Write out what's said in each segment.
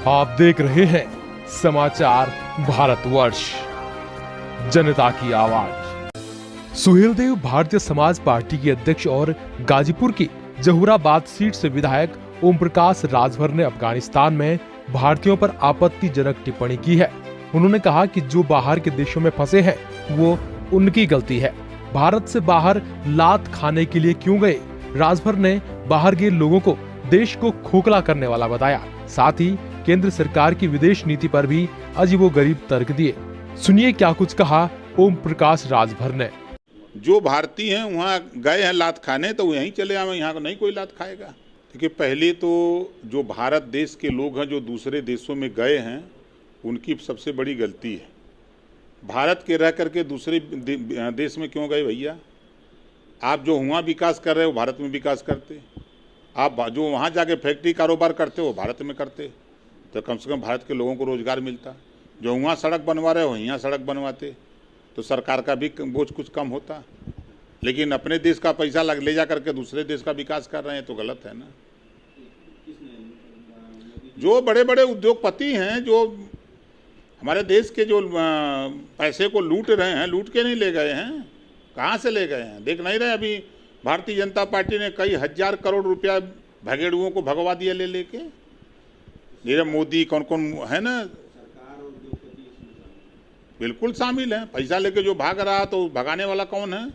आप देख रहे हैं समाचार भारतवर्ष, जनता की आवाज। सुहेलदेव भारतीय समाज पार्टी के अध्यक्ष और गाजीपुर की जहूराबाद सीट से विधायक ओम प्रकाश राजभर ने अफगानिस्तान में भारतीयों पर आपत्तिजनक टिप्पणी की है। उन्होंने कहा कि जो बाहर के देशों में फंसे हैं वो उनकी गलती है। भारत से बाहर लात खाने के लिए क्यों गए? राजभर ने बाहर गए लोगों को देश को खोखला करने वाला बताया। साथ ही केंद्र सरकार की विदेश नीति पर भी अजीबोगरीब तर्क दिए। सुनिए क्या कुछ कहा ओम प्रकाश राजभर ने। जो भारतीय हैं वहाँ गए हैं लात खाने, तो यहीं चले आए, यहाँ को नहीं कोई लात खाएगा। देखिए, पहले तो जो भारत देश के लोग हैं जो दूसरे देशों में गए हैं उनकी सबसे बड़ी गलती है। भारत के रह करके दूसरे देश में क्यों गए भैया? आप जो वहाँ विकास कर रहे हो भारत में विकास करते, आप जो वहाँ जाके फैक्ट्री कारोबार करते हो भारत में करते, तो कम से कम भारत के लोगों को रोजगार मिलता। जो वहाँ सड़क बनवा रहे हो यहाँ सड़क बनवाते, तो सरकार का भी बोझ कुछ कम होता। लेकिन अपने देश का पैसा ले जा करके दूसरे देश का विकास कर रहे हैं, तो गलत है ना। जो बड़े बड़े उद्योगपति हैं जो हमारे देश के जो पैसे को लूट रहे हैं, लूट के नहीं ले गए हैं, कहाँ से ले गए हैं? देख नहीं रहे? अभी भारतीय जनता पार्टी ने कई हजार करोड़ रुपया भगेड़ुओं को भगवा दिया ले लेके। नीरव मोदी कौन कौन है ना, बिल्कुल शामिल है। पैसा लेके जो भाग रहा तो भगाने वाला कौन है?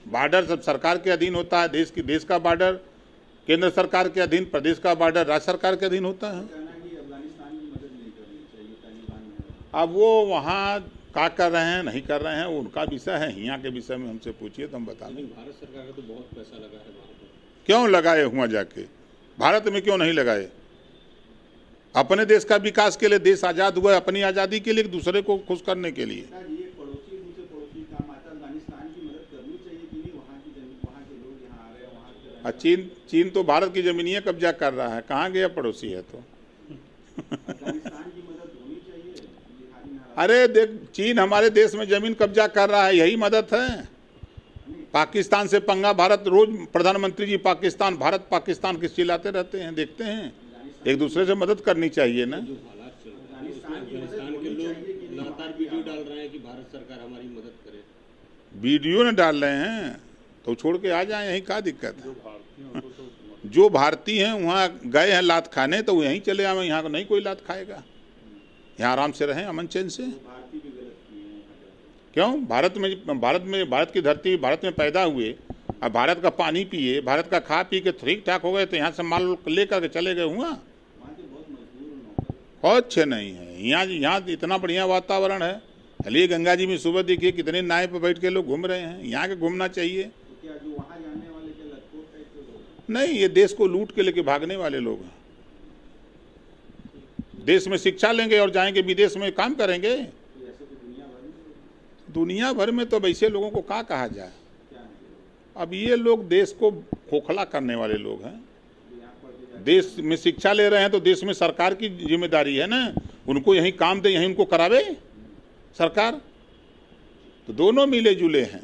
बॉर्डर सब सरकार के अधीन होता है। देश का बॉर्डर केंद्र सरकार के अधीन, प्रदेश का बॉर्डर राज्य सरकार के अधीन होता है। अब वो वहाँ क्या कर रहे हैं नहीं कर रहे हैं उनका विषय है। यहाँ के विषय में हमसे पूछिए तो हम बता दें। भारत सरकार का तो बहुत पैसा लगा है भारत में। क्यों लगाए हुआ जाके? भारत में क्यों नहीं लगाए? अपने देश का विकास के लिए, देश आज़ाद हुआ अपनी आज़ादी के लिए, दूसरे को खुश करने के लिए। चीन तो भारत की जमीनियां कब्जा कर रहा है, कहाँ गया? पड़ोसी है तो। अरे देख, चीन हमारे देश में जमीन कब्जा कर रहा है, यही मदद है। पाकिस्तान से पंगा, भारत रोज प्रधानमंत्री जी पाकिस्तान भारत पाकिस्तान किस चिल्लाते रहते हैं, देखते हैं। एक दूसरे से मदद करनी चाहिए ना। अफगानिस्तान के लोग लगातार वीडियो डाल रहे हैं कि भारत सरकार हमारी मदद करे। वीडियो न डाल रहे हैं तो छोड़ के आ जाए, यही क्या दिक्कत है? जो भारतीय हैं वहाँ गए हैं लात खाने, तो यहीं चले आए, यहाँ को नहीं कोई लात खाएगा। यहाँ आराम से रहें अमन चैन से। क्यों? भारत की धरती, भारत में पैदा हुए, अब भारत का पानी पिए, भारत का खा पी के ठीक ठाक हो गए, तो यहाँ से माल लेकर के चले गए हुआ। बहुत अच्छे नहीं है यहाँ इतना बढ़िया वातावरण है। चलिए गंगा जी में सुबह देखिए कितने नाव पर बैठ के लोग घूम रहे हैं। यहाँ के घूमना चाहिए। नहीं, ये देश को लूट के लेके भागने वाले लोग हैं। देश में शिक्षा लेंगे और जाएंगे विदेश में काम करेंगे। दुनिया भर में तो वैसे लोगों को क्या कहा जाए? अब ये लोग देश को खोखला करने वाले लोग हैं। देश में शिक्षा ले रहे हैं तो देश में सरकार की जिम्मेदारी है ना, उनको यहीं काम दे, यहीं उनको करावे सरकार। तो दोनों मिले जुले हैं।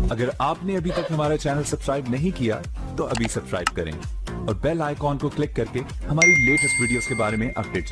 अगर आपने अभी तक हमारा चैनल सब्सक्राइब नहीं किया तो अभी सब्सक्राइब करें और बेल आइकॉन को क्लिक करके हमारी लेटेस्ट वीडियोस के बारे में अपडेट